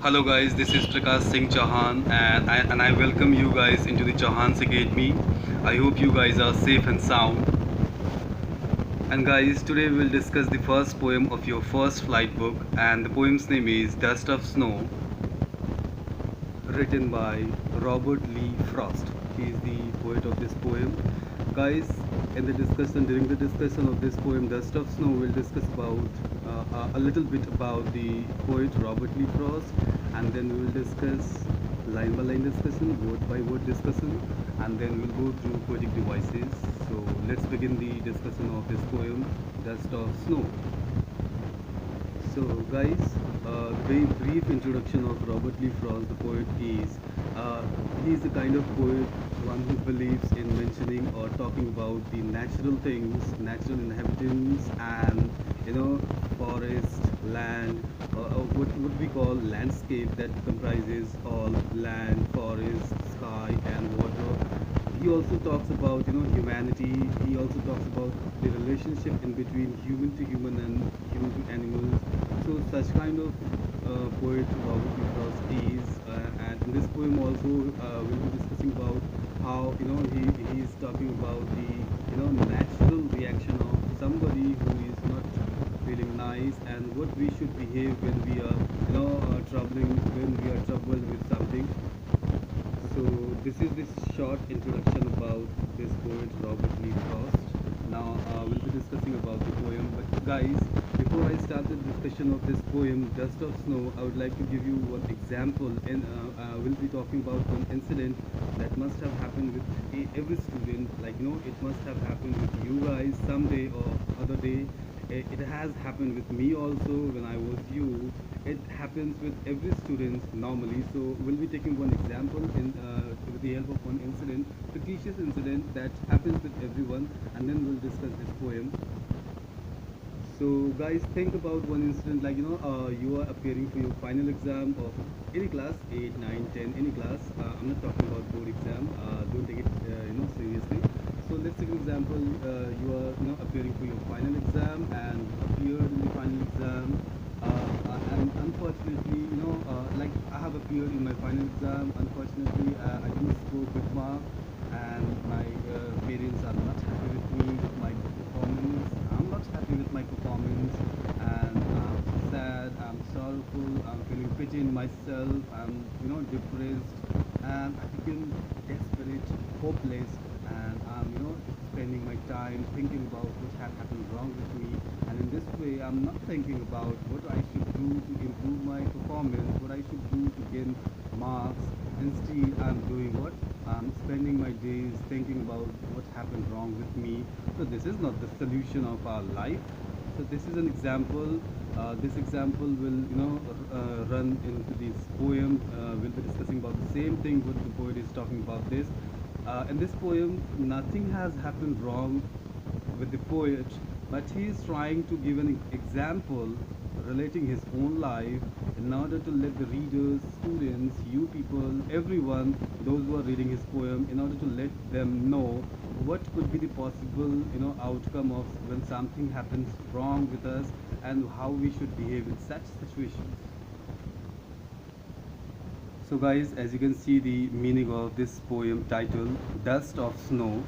Hello guys, this is Prakash Singh Chauhan and I welcome you guys into the Chauhan's Academy. I hope you guys are safe and sound. And guys, today we will discuss the first poem of your first flight book, and the poem's name is Dust of Snow, written by Robert Lee Frost. He is the poet of this poem. Guys, during the discussion of this poem, Dust of Snow, we'll discuss about a little bit about the poet Robert Lee Frost, and then we will discuss line by line discussion, word by word discussion, and then we'll go through poetic devices. So let's begin the discussion of this poem, Dust of Snow. So, guys, very brief introduction of Robert Lee Frost, the poet, is he is the kind of poet one who believes in mentioning or talking about the natural things, natural inhabitants, and forest, land, what we call landscape that comprises all land, forest, sky, and water. He also talks about humanity. He also talks about the relationship in between human to human and human to animals. So such kind of poet Robert Lee Frost is, and in this poem also we'll be discussing about how he is talking about the natural reaction of somebody who is not feeling nice, and what we should behave when we are troubling when we are troubled with something. So this is this short introduction about this poet Robert Lee Frost. Now we'll be discussing about the poem. But guys, before I start the discussion of this poem, Dust of Snow, I would like to give you one example, and we'll be talking about one incident that must have happened with every student. Like it must have happened with you guys someday or other day. It has happened with me also when I was you. It happens with every student normally. So we'll be taking one example with the help of one incident, fictitious incident that happens with everyone, and then we'll discuss this poem. So guys, think about one incident, like you are appearing for your final exam of any class, 8, 9, 10, any class. I'm not talking about board exam. Don't take it seriously. So let's take an example. You are appearing for your final exam and appeared in the final exam. And unfortunately, like I have appeared in my final exam. Unfortunately, I didn't score good mark, and my parents are not happy with me, with my performance. I'm not happy with my performance, and I'm sad, I'm sorrowful, I'm feeling pity in myself, I'm depressed, and I became desperate, hopeless, and I'm spending my time thinking about what had happened wrong with me. And in this way, I'm not thinking about what I should do to improve my performance, what I should do to gain marks. Instead, I'm doing what? I'm spending my days thinking about what happened wrong with me. So this is not the solution of our life. So this is an example. This example will run into this poem. We'll be discussing about the same thing what the poet is talking about this. In this poem, nothing has happened wrong with the poet, but he is trying to give an example relating his own life in order to let the readers, students, you people, everyone, those who are reading his poem, in order to let them know what could be the possible outcome of when something happens wrong with us, and how we should behave in such situations. So guys, as you can see the meaning of this poem titled Dust of Snow,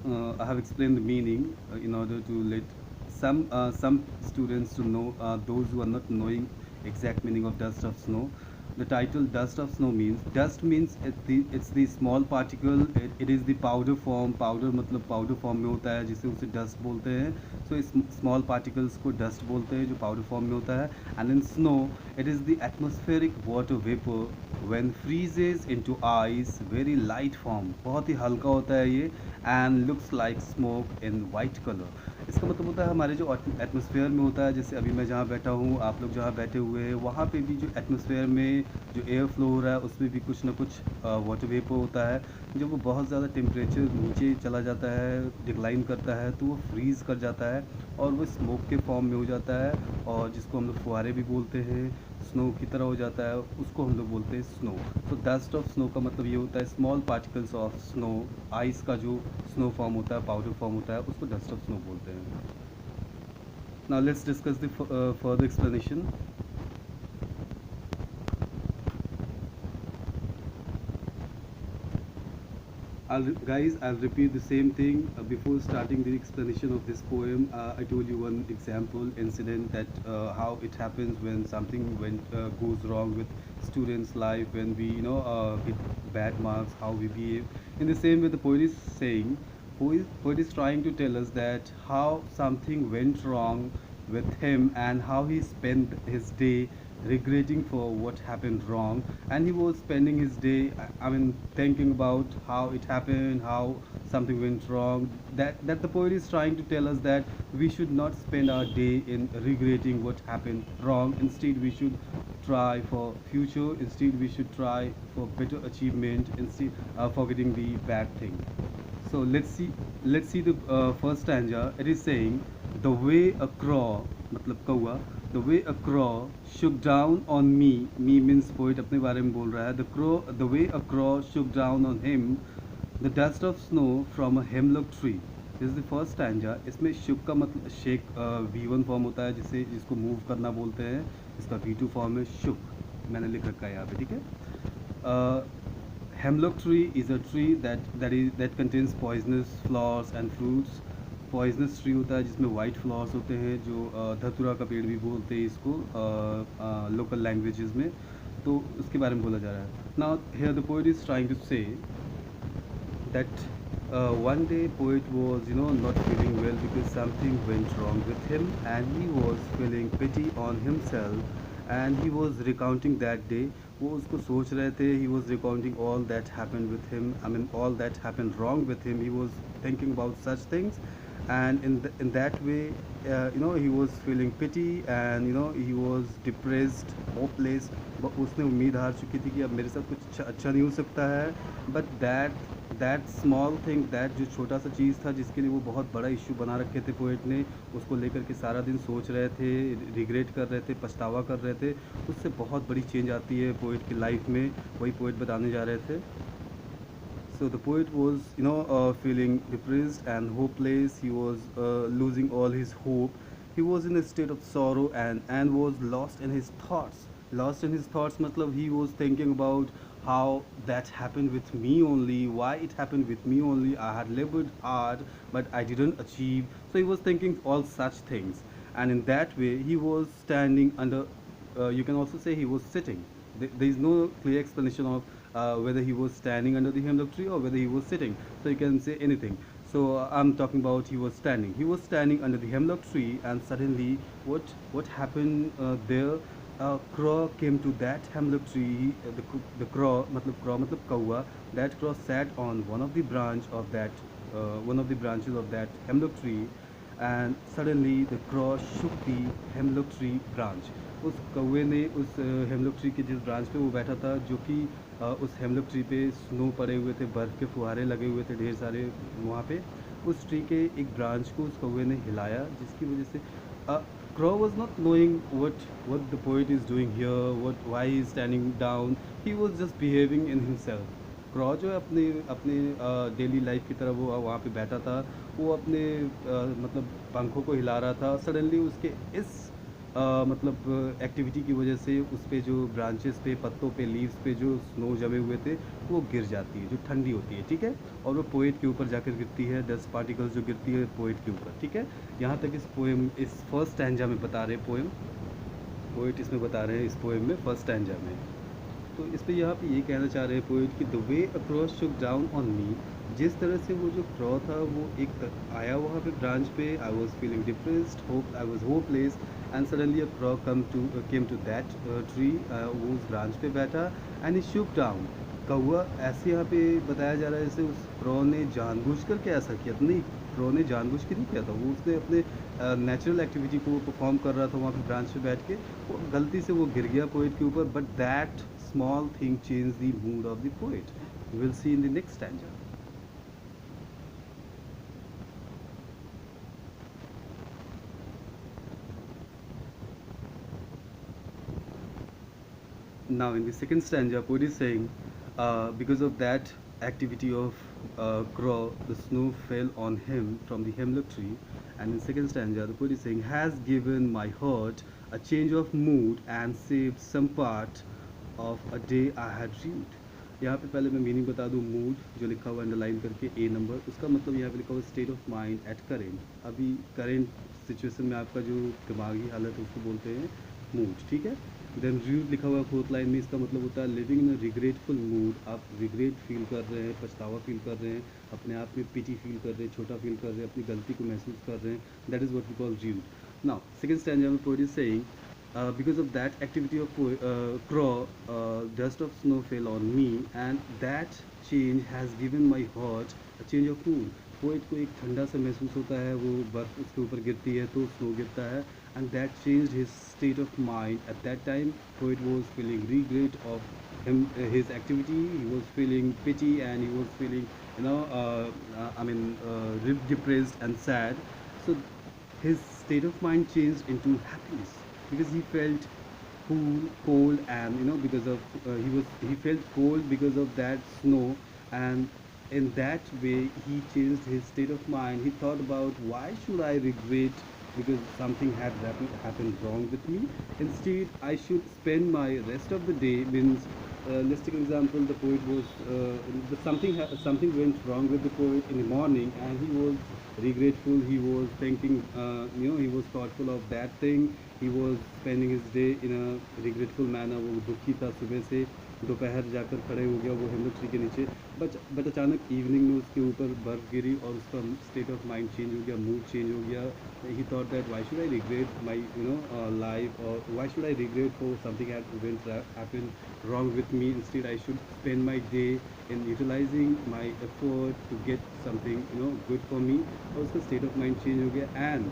I have explained the meaning in order to let some students to know, those who are not knowing exact meaning of dust of snow. The title dust of snow means, dust means it's the small particle. It is the powder form. Powder मतलब powder form में होता है जिसे उसे dust बोलते हैं. So इस small particles को dust बोलते हैं जो powder form में होता है. And in snow, it is the atmospheric water vapor when freezes into ice, very light form. बहुत ही हल्का होता है ये, and looks like smoke in white color. इसका मतलब होता है हमारे जो एटमॉस्फेयर में होता है, जैसे अभी मैं जहाँ बैठा हूँ, आप लोग जहाँ बैठे हुए हैं, वहाँ पे भी जो एटमॉस्फेयर में जो एयर फ्लो हो रहा है उसमें भी कुछ ना कुछ वाटर वेपर होता है. जब वो बहुत ज़्यादा टेम्परेचर नीचे चला जाता है, डिक्लाइन करता है, तो वो फ्रीज़ कर जाता है और वो स्मोक के फॉर्म में हो जाता है, और जिसको हम लोग फुहारे भी बोलते हैं, स्नो की तरह हो जाता है, उसको हम लोग बोलते हैं स्नो. तो डस्ट ऑफ स्नो का मतलब ये होता है small particles of snow. Ice का जो स्नो फॉर्म होता है, पाउडर फॉर्म होता है, उसको डस्ट ऑफ स्नो बोलते हैं. Now let's discuss the further explanation. Guys, I'll repeat the same thing. Before starting the explanation of this poem, I told you one example incident that how it happens when something goes wrong with students' life, when we get bad marks, how we behave. In the same way, the poet is saying, poet is trying to tell us that how something went wrong with him and how he spent his day regretting for what happened wrong, and he was spending his day, I mean, thinking about how it happened, how something went wrong. That the poet is trying to tell us that we should not spend our day in regretting what happened wrong. Instead we should try for future. Instead we should try for better achievement, instead forgetting the bad thing. So let's see the first stanza. It is saying, the way a crow, मतलब कौवा, the way a crow shook down on me. Me means poet अपने बारे में बोल रहा है. The way a crow shook down on him, the dust of snow from a hemlock tree. This is the first stanza. इसमें शुक का मतलब shake V1 form होता है, जिसको मूव करना बोलते हैं. इसका V2 फॉर्म है शुक. मैंने लिख रखा है यहाँ पे, ठीक है. Hemlock tree is a tree that contains poisonous flowers and fruits. Poisonous tree होता है जिसमें वाइट फ्लावर्स होते हैं, जो धतूरा का पेड़ भी बोलते हैं इसको लोकल लैंग्वेजेस में. तो उसके बारे में बोला जा रहा है. Now here the poet is trying to say that one day poet was not feeling well because something went wrong with him, and he was feeling pity on himself, and he was recounting that day. वो उसको सोच रहे थे. He was recounting all that happened with him, I mean all that happened wrong with him. He was thinking about such things, and in that way he was feeling pity, and he was depressed, hopeless. उसने उम्मीद हार चुकी थी कि अब मेरे साथ कुछ अच्छा नहीं हो सकता है. But that small thing, that जो छोटा सा चीज़ था जिसके लिए वो बहुत बड़ा इशू बना रखे थे पोएट ने, उसको लेकर के सारा दिन सोच रहे थे, रिग्रेट कर रहे थे, पछतावा कर रहे थे, उससे बहुत बड़ी चेंज आती है पोएट की लाइफ में. वही पोएट बताने जा रहे थे. So the poet was feeling depressed and hopeless. He was losing all his hope. He was in a state of sorrow, and was lost in his thoughts. Lost in his thoughts matlab he was thinking about how that happened with me only, why it happened with me only. I had labored hard, but I didn't achieve. So he was thinking all such things, and in that way he was standing under, you can also say he was sitting. There is no clear explanation of whether he was standing under the hemlock tree or whether he was sitting. So you can say anything. So I'm talking about he was standing. He was standing under the hemlock tree, and suddenly what happened there? A crow came to that hemlock tree. The crow matlab kawa. That crow sat on one of the branches of that hemlock tree, and suddenly the crow shook the hemlock tree branch. उस कौवे ने उस hemlock tree के जिस branch पे वो बैठा था, जो कि उस हेमलॉक ट्री पे स्नो पड़े हुए थे, बर्फ़ के फुहारे लगे हुए थे ढेर सारे वहाँ पे. उस ट्री के एक ब्रांच को उस कौवे ने हिलाया, जिसकी वजह से Crow was not knowing what the poet is doing here, why he is standing down. He was just behaving in himself. क्रॉ जो है अपने अपने डेली लाइफ की तरह वो वहाँ पे बैठा था. वो अपने मतलब पंखों को हिला रहा था. सडनली उसके इस मतलब एक्टिविटी की वजह से उस पे जो ब्रांचेस पे, पत्तों पे, लीव्स पे जो स्नो जमे हुए थे वो गिर जाती है, जो ठंडी होती है, ठीक है. और वो पोएट के ऊपर जाकर गिरती है. डस्ट पार्टिकल्स जो गिरती है पोएट के ऊपर, ठीक है. यहाँ तक इस पोएम, इस फर्स्ट स्टैंजा में बता रहे पोएट इसमें बता रहे हैं, इस पोएम में फर्स्ट स्टैंजा में. तो इस पर यहाँ पे ये कहना चाह रहे हैं पोएट कि the way across Shuk down on me. जिस तरह से वो जो क्रॉ था वो एक आया वहाँ पे ब्रांच पे. I was feeling depressed, I was hopeless, and suddenly a crow came to that tree. वो उस ब्रांच पे बैठा, एंड ही शुक डाउन. कौवा ऐसे यहाँ पे बताया जा रहा है जैसे उस क्रॉ ने जानबूझकर के ऐसा किया. तो नहीं, क्रॉ ने जानबूझ के नहीं किया था. वो उसने अपने नेचुरल एक्टिविटी को परफॉर्म कर रहा था वहाँ पे ब्रांच पे बैठ के. वो गलती से वो गिर गया पोएट के ऊपर. But that small thing changed the mood of the poet. We will see in the next stanza. Now in the second stanza, poet is saying, because of that activity of crow, the snow fell on him from the hemlock tree. And in second stanza, the poet is saying, has given my heart a change of mood and saved some part of a day I had dreamed. यहाँ पे पहले मैं meaning बता दूँ। Mood जो लिखा हुआ underline करके ए नंबर, उसका मतलब यहाँ पे लिखा हुआ state of mind at current, अभी करेंट सिचुएशन में आपका जो दिमागी हालत है उसको बोलते हैं मूड, ठीक है। देन रूड लिखा हुआ फोर्थ लाइन में, इसका मतलब होता है living in a regretful mood, आप रिग्रेट फील कर रहे हैं, पछतावा फील कर रहे हैं, अपने आप में पिटी फील कर रहे हैं, छोटा फील कर रहे हैं, अपनी गलती को महसूस कर रहे हैं, that is what we call rude. Now second stanza में poet is saying, because of that activity of crow, dust of snow fell on me and that change has given my heart a change of mood। Poet को एक ठंडा सा महसूस होता है, वो बर्फ़ उसके ऊपर गिरती है तो स्नो गिरता है, and that change his state of mind at that time. Poet was feeling regret of him his activity, he was feeling pity and he was feeling, you know, depressed and sad. So his state of mind changed into happiness because he felt cold, and because of he felt cold because of that snow. And in that way he changed his state of mind. He thought about, why should I regret because something had happened wrong with me? Instead I should spend my rest of the day, means let's take an example. The poet was something went wrong with the poet in the morning, and he was regretful, he was thinking, he was thoughtful of that thing, he was spending his day in a regretful manner। वो दुखी था सुबह से, दोपहर जाकर खड़े हो गया वो हिम्मत ट्री के नीचे, बट अचानक इवनिंग में उसके ऊपर बर्फ़ गिरी और उसका स्टेट ऑफ माइंड चेंज हो गया, मूड चेंज हो गया। He thought that, why should I regret my life, और why should I regret for something happen wrong with me। Instead I should spend my day in utilizing my effort to get something good for me। और उसका state of mind change हो गया। And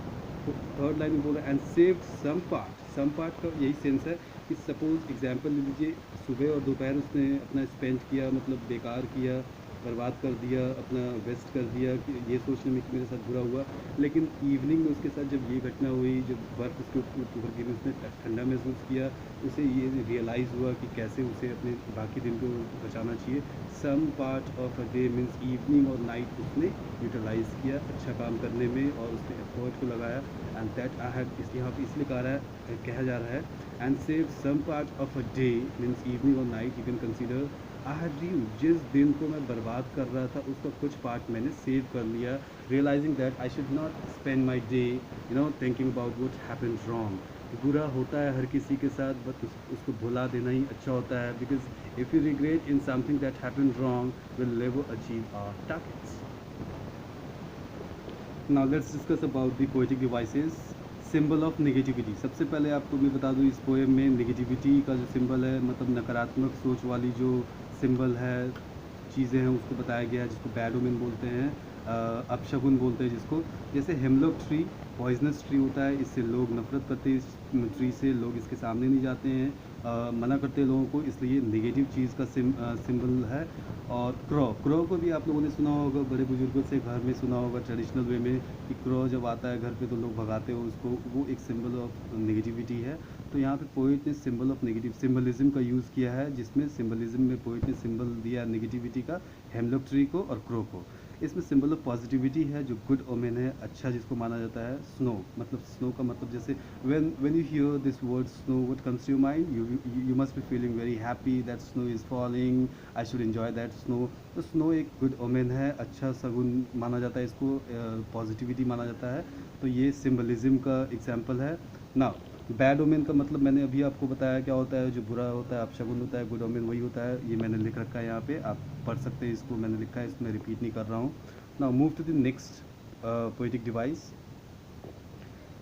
third line में बोला, and save some part का यही sense है कि सपोज एग्जांपल ले लीजिए, सुबह और दोपहर उसने अपना स्पेंड किया, मतलब बेकार किया, बर्बाद कर दिया, अपना वेस्ट कर दिया कि ये सोचने में कि मेरे साथ बुरा हुआ। लेकिन इवनिंग में उसके साथ जब ये घटना हुई, जब बर्फ़ उसके ऊपर गिरी, उसने ठंडा महसूस किया, उसे ये रियलाइज़ हुआ कि कैसे उसे अपने बाकी दिन को बचाना चाहिए। Some part of a day means evening और नाइट उसने यूटिलाइज़ किया अच्छा काम करने में, और उसने एफर्ट को लगाया। एंड दैट आई हैव यहाँ पर इसलिए कहा जा रहा है, and save some part of a day means evening और night, you can consider I have due, जिस दिन को मैं बर्बाद कर रहा था उसका कुछ पार्ट मैंने सेव कर लिया, realising that I should not spend my day thinking about what happened wrong. बुरा होता है हर किसी के साथ, बट उसको भुला देना ही अच्छा होता है, because if you regret in something that happened wrong will never achieve our targets. Now let's discuss about the poetic devices. Symbol of negativity, सबसे पहले आपको मैं बता दूं, इस पोएम में नेगेटिविटी का जो सिंबल है, मतलब नकारात्मक सोच वाली जो सिंबल है, चीज़ें हैं, उसको बताया गया है, जिसको बैड ओमेन बोलते हैं, अपशगुन बोलते हैं जिसको। जैसे हेमलॉक ट्री पॉइजनस ट्री होता है, इससे लोग नफरत करते हैं, इस ट्री से लोग इसके सामने नहीं जाते हैं, मना करते हैं लोगों को, इसलिए नेगेटिव चीज़ का सिंबल है। और क्रो को भी आप लोगों ने सुना होगा, बड़े बुजुर्गों से घर में सुना होगा ट्रेडिशनल वे में, कि क्रो जब आता है घर पे तो लोग भगाते हो उसको, वो एक सिंबल ऑफ नेगेटिविटी है। तो यहाँ पे पोइट ने सिंबल ऑफ नेगेटिव सिंबलिज्म का यूज़ किया है, जिसमें सिंबलिज्म में पोइट ने सिंबल दिया नेगेटिविटी का, हेमलॉक ट्री को और क्रो को। इसमें सिंबल ऑफ पॉजिटिविटी है, जो गुड ओमेन है, अच्छा जिसको माना जाता है। स्नो, मतलब स्नो का मतलब जैसे when you hear this word snow, what comes to your mind, you must be feeling very happy that snow is falling, I should enjoy that snow. तो स्नो एक गुड ओमेन है, अच्छा सगुन माना जाता है, इसको पॉजिटिविटी माना जाता है। तो ये सिंबलिज्म का एग्जाम्पल है ना। बैड ओमेन का मतलब मैंने अभी आपको बताया क्या होता है, जो बुरा होता है अपशगुन होता है, गुड ओमेन वही होता है। ये मैंने लिख रखा है यहाँ पे, आप पढ़ सकते हैं इसको, मैंने लिखा है, इसमें रिपीट नहीं कर रहा हूँ। Now move to the next poetic device.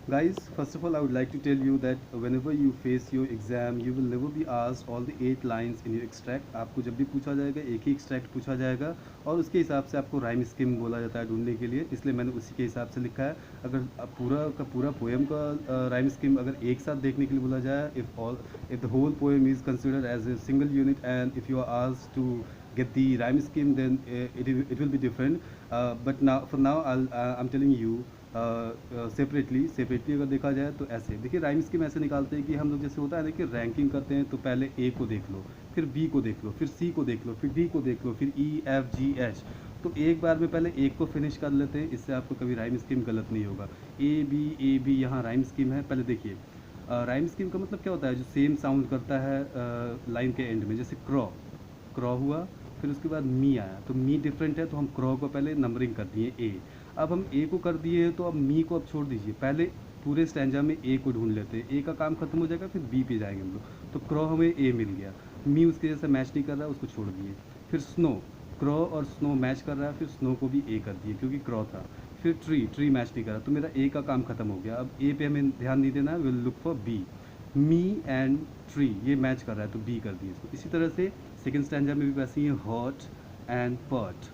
Guys, first of all, I would like to tell you that whenever you face your exam, you will never be asked all the 8 lines in your extract। आपको जब भी पूछा जाएगा एक ही extract पूछा जाएगा, और उसके हिसाब से आपको राइम स्कीम बोला जाता है ढूंढने के लिए, इसलिए मैंने उसी के हिसाब से लिखा है। अगर पूरा का पूरा पोएम का राइम स्कीम अगर एक साथ देखने के लिए बोला जाए, if the whole poem is considered as a single unit, and if you are asked to get the rhyme scheme, then it will be different, but now for now I'm telling you separately अगर देखा जाए तो ऐसे देखिए, rhyme scheme ऐसे निकालते हैं कि हम लोग, जैसे होता है ना कि रैंकिंग करते हैं, तो पहले ए को देख लो, फिर बी को देख लो, फिर सी को देख लो, फिर डी को देख लो, फिर ई एफ जी एच। तो एक बार में पहले एक को फिनिश कर लेते हैं, इससे आपको कभी राइम स्कीम गलत नहीं होगा। ए बी यहाँ राइम स्कीम है। पहले देखिए, राइम स्कीम का मतलब क्या होता है, जो सेम साउंड करता है लाइन के एंड में, जैसे क्रॉ, क्रॉ हुआ, फिर उसके बाद मी आया, तो मी डिफरेंट है तो हम क्रॉ को पहले नंबरिंग कर दिए ए। अब हम ए को कर दिए तो अब मी को अब छोड़ दीजिए, पहले पूरे स्टैंजा में ए को ढूंढ लेते हैं, ए का काम खत्म हो जाएगा फिर बी पे जाएंगे हम लोग। तो क्रॉ हमें ए मिल गया, मी उसके जैसे मैच नहीं कर रहा है उसको छोड़ दिए। फिर स्नो, क्रॉ और स्नो मैच कर रहा है, फिर स्नो को भी ए कर दिए क्योंकि क्रॉ था। फिर ट्री, ट्री मैच नहीं कर रहा तो मेरा ए का काम खत्म हो गया। अब ए पे हमें ध्यान नहीं देना, will look for B. Me and tree ये मैच कर रहा है तो बी कर दिए इसको। इसी तरह से सेकंड स्टैंजा में भी वैसे ही है, hot and part,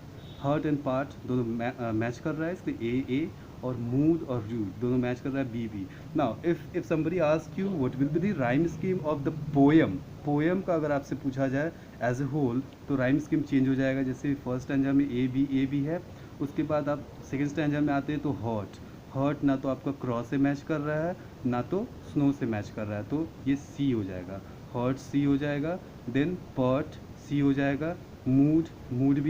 hurt and part दोनों मैच कर रहा है इसलिए ए, और मूड और रूड दोनों मैच कर रहा है B. Now if somebody ask you what will be the rhyme scheme of the poem, poem का अगर आपसे पूछा जाए एज ए होल तो राइम स्कीम चेंज हो जाएगा। जैसे फर्स्ट स्टैंजा में ए बी है, उसके बाद आप सेकंड स्टैंजा में आते हैं तो हॉट, हर्ट ना तो आपका क्रॉस से मैच कर रहा है ना तो स्नो से मैच कर रहा है, तो ये सी हो जाएगा, हर्ट सी हो जाएगा, देन पर्ट सी हो जाएगा, मूड, मूड भी